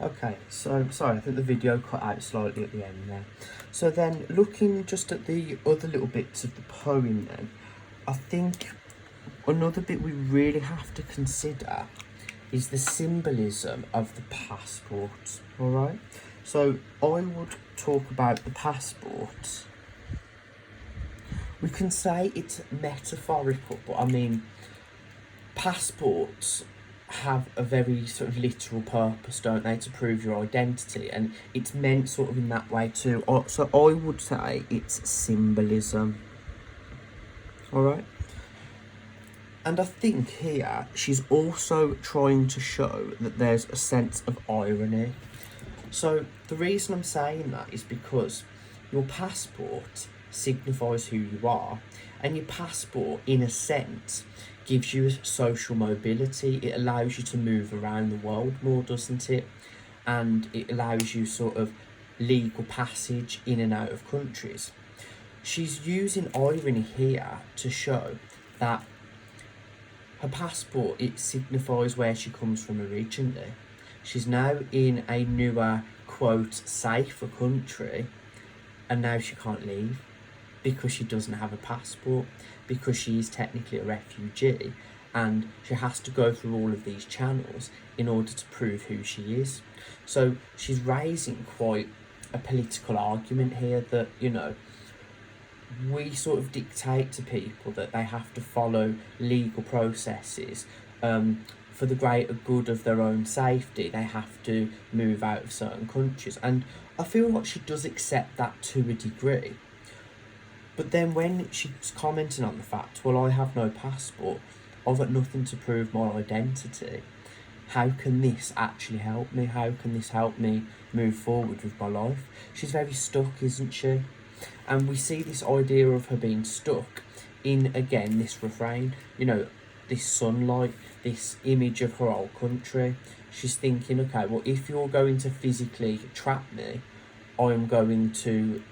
Okay, so sorry, I think the video cut out slightly at the end there. So then, looking just at the other little bits of the poem then, I think another bit we really have to consider is the symbolism of the passport, alright? So I would talk about the passport. We can say it's metaphorical, but I mean, passports have a very sort of literal purpose, don't they, to prove your identity, and it's meant sort of in that way too. So I would say it's symbolism, all right? And I think here she's also trying to show that there's a sense of irony. So the reason I'm saying that is because your passport signifies who you are, and your passport, in a sense, gives you social mobility. It allows you to move around the world more, doesn't it? And it allows you sort of legal passage in and out of countries. She's using irony here to show that her passport, it signifies where she comes from originally. She's now in a newer, quote, safer country, and now she can't leave because she doesn't have a passport, because she is technically a refugee, and she has to go through all of these channels in order to prove who she is. So she's raising quite a political argument here that, you know, we sort of dictate to people that they have to follow legal processes for the greater good of their own safety. They have to move out of certain countries, and I feel like she does accept that to a degree. But then when she's commenting on the fact, well, I have no passport, I've got nothing to prove my identity, how can this actually help me? How can this help me move forward with my life? She's very stuck, isn't she? And we see this idea of her being stuck in, again, this refrain, you know, this sunlight, this image of her old country. She's thinking, okay, well, if you're going to physically trap me, I'm going to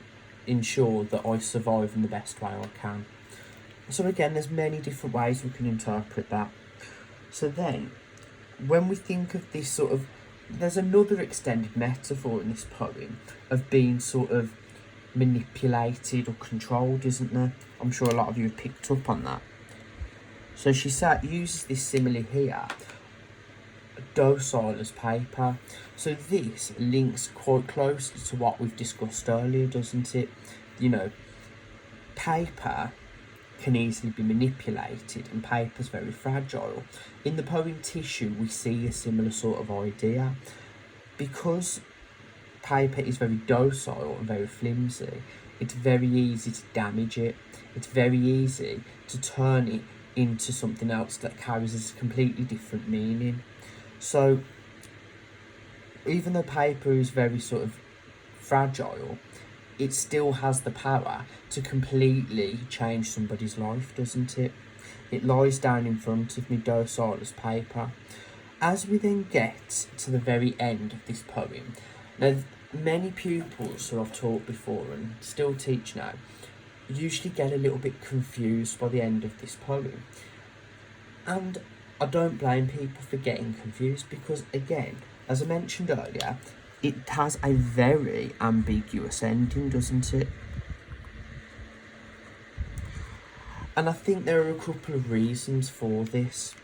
ensure that I survive in the best way I can. So again, there's many different ways we can interpret that. So then, when we think of this sort of, there's another extended metaphor in this poem of being sort of manipulated or controlled, isn't there? I'm sure a lot of you have picked up on that. So she uses this simile here, docile as paper. So this links quite closely to what we've discussed earlier, doesn't it? You know, paper can easily be manipulated, and paper's very fragile. In the poem Tissue, we see a similar sort of idea. Because paper is very docile and very flimsy, it's very easy to damage it. It's very easy to turn it into something else that carries a completely different meaning. So even though paper is very sort of fragile, it still has the power to completely change somebody's life, doesn't it? It lies down in front of me, docile as paper. As we then get to the very end of this poem, now many pupils who I've taught before and still teach now usually get a little bit confused by the end of this poem. And I don't blame people for getting confused because, again, as I mentioned earlier, it has a very ambiguous ending, doesn't it? And I think there are a couple of reasons for this.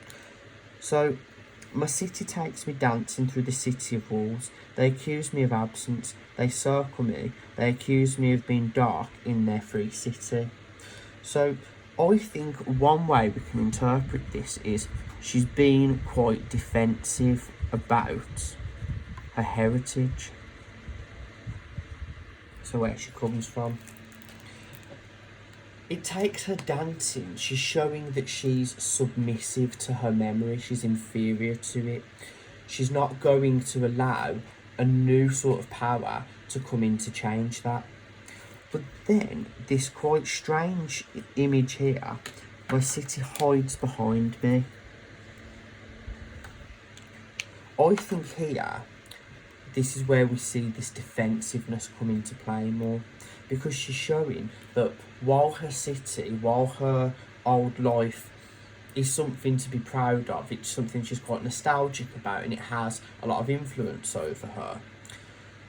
So, my city takes me dancing through the city of walls. They accuse me of absence. They circle me. They accuse me of being dark in their free city. So I think one way we can interpret this is she's being quite defensive about her heritage. So where she comes from. It takes her dancing. She's showing that she's submissive to her memory. She's inferior to it. She's not going to allow a new sort of power to come in to change that. But then this quite strange image here, my city hides behind me. I think here, this is where we see this defensiveness come into play more, because she's showing that while her city, while her old life is something to be proud of. It's something she's quite nostalgic about, and it has a lot of influence over her.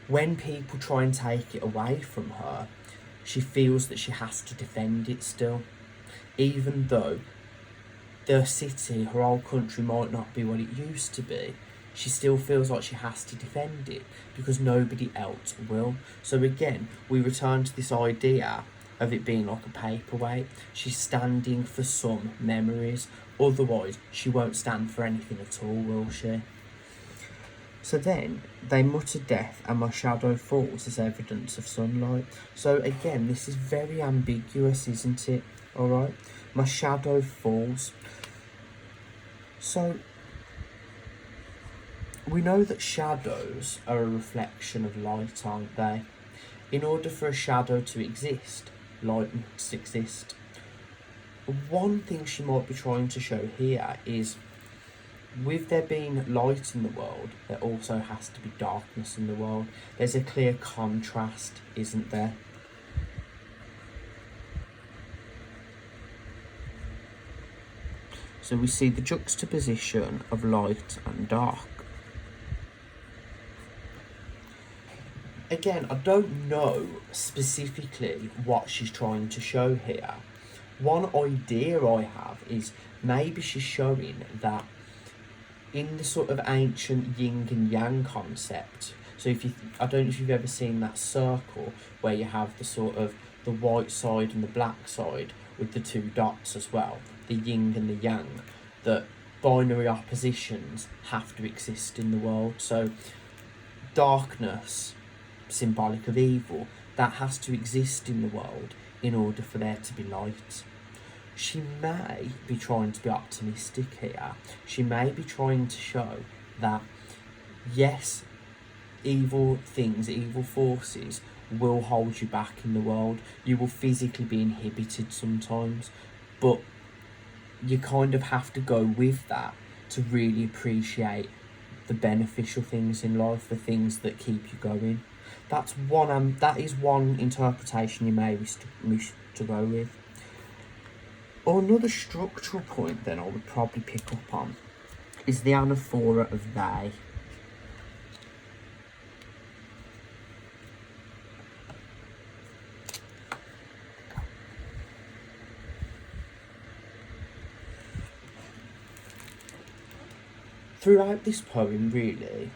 When people try and take it away from her, she feels that she has to defend it still, even though the city, her old country, might not be what it used to be. She still feels like she has to defend it because nobody else will. So again, we return to this idea of it being like a paperweight. She's standing for some memories, otherwise she won't stand for anything at all, will she? So then, they mutter death and my shadow falls as evidence of sunlight. So again, this is very ambiguous, isn't it? Alright, my shadow falls. So, we know that shadows are a reflection of light, aren't they? In order for a shadow to exist, light must exist. One thing she might be trying to show here is, with there being light in the world, there also has to be darkness in the world. There's a clear contrast, isn't there? So we see the juxtaposition of light and dark. Again, I don't know specifically what she's trying to show here. One idea I have is maybe she's showing that in the sort of ancient yin and yang concept, so I don't know if you've ever seen that circle where you have the sort of the white side and the black side with the two dots as well, the yin and the yang, that binary oppositions have to exist in the world. So darkness, symbolic of evil, that has to exist in the world in order for there to be light. She may be trying to be optimistic here. She may be trying to show that, yes, evil things, evil forces will hold you back in the world. You will physically be inhibited sometimes, but you kind of have to go with that to really appreciate the beneficial things in life, the things that keep you going. That is one interpretation you may wish to go with. Another structural point then I would probably pick up on is the anaphora of they. Throughout this poem, really,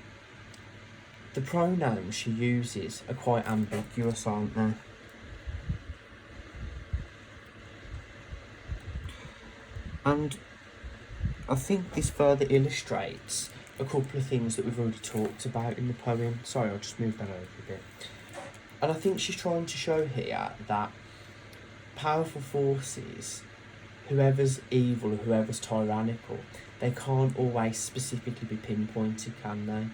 the pronouns she uses are quite ambiguous, aren't they? And I think this further illustrates a couple of things that we've already talked about in the poem. Sorry, I'll just move that over a bit. And I think she's trying to show here that powerful forces, whoever's evil or whoever's tyrannical, they can't always specifically be pinpointed, can they?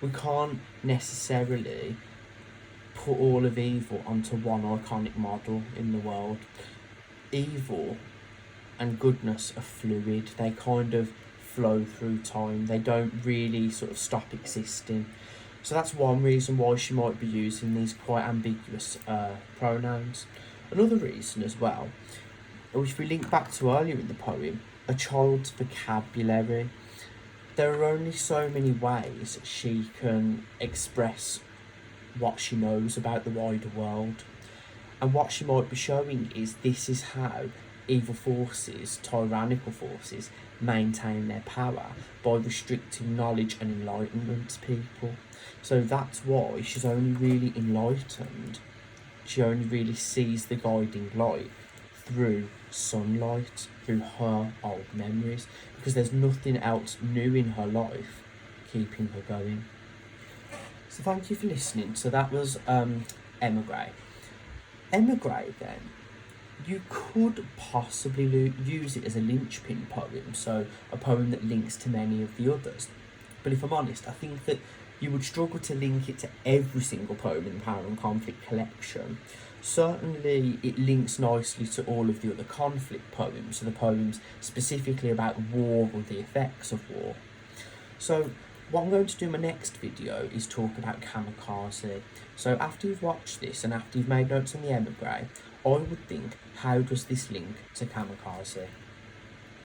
We can't necessarily put all of evil onto one iconic model in the world. Evil and goodness are fluid. They kind of flow through time. They don't really sort of stop existing. So that's one reason why she might be using these quite ambiguous pronouns. Another reason as well, if we link back to earlier in the poem, a child's vocabulary. There are only so many ways she can express what she knows about the wider world. And what she might be showing is this is how evil forces, tyrannical forces, maintain their power by restricting knowledge and enlightenment to people. So that's why she's only really enlightened. She only really sees the guiding light through sunlight, through her old memories, because there's nothing else new in her life keeping her going. So thank you for listening. So that was Emigree. Emigree then, you could possibly use it as a linchpin poem, so a poem that links to many of the others. But if I'm honest, I think that you would struggle to link it to every single poem in the Power and Conflict collection. Certainly it links nicely to all of the other conflict poems, so the poems specifically about war or the effects of war. So what I'm going to do in my next video is talk about kamikaze. So after you've watched this and after you've made notes on the Emigree, I would think, how does this link to kamikaze?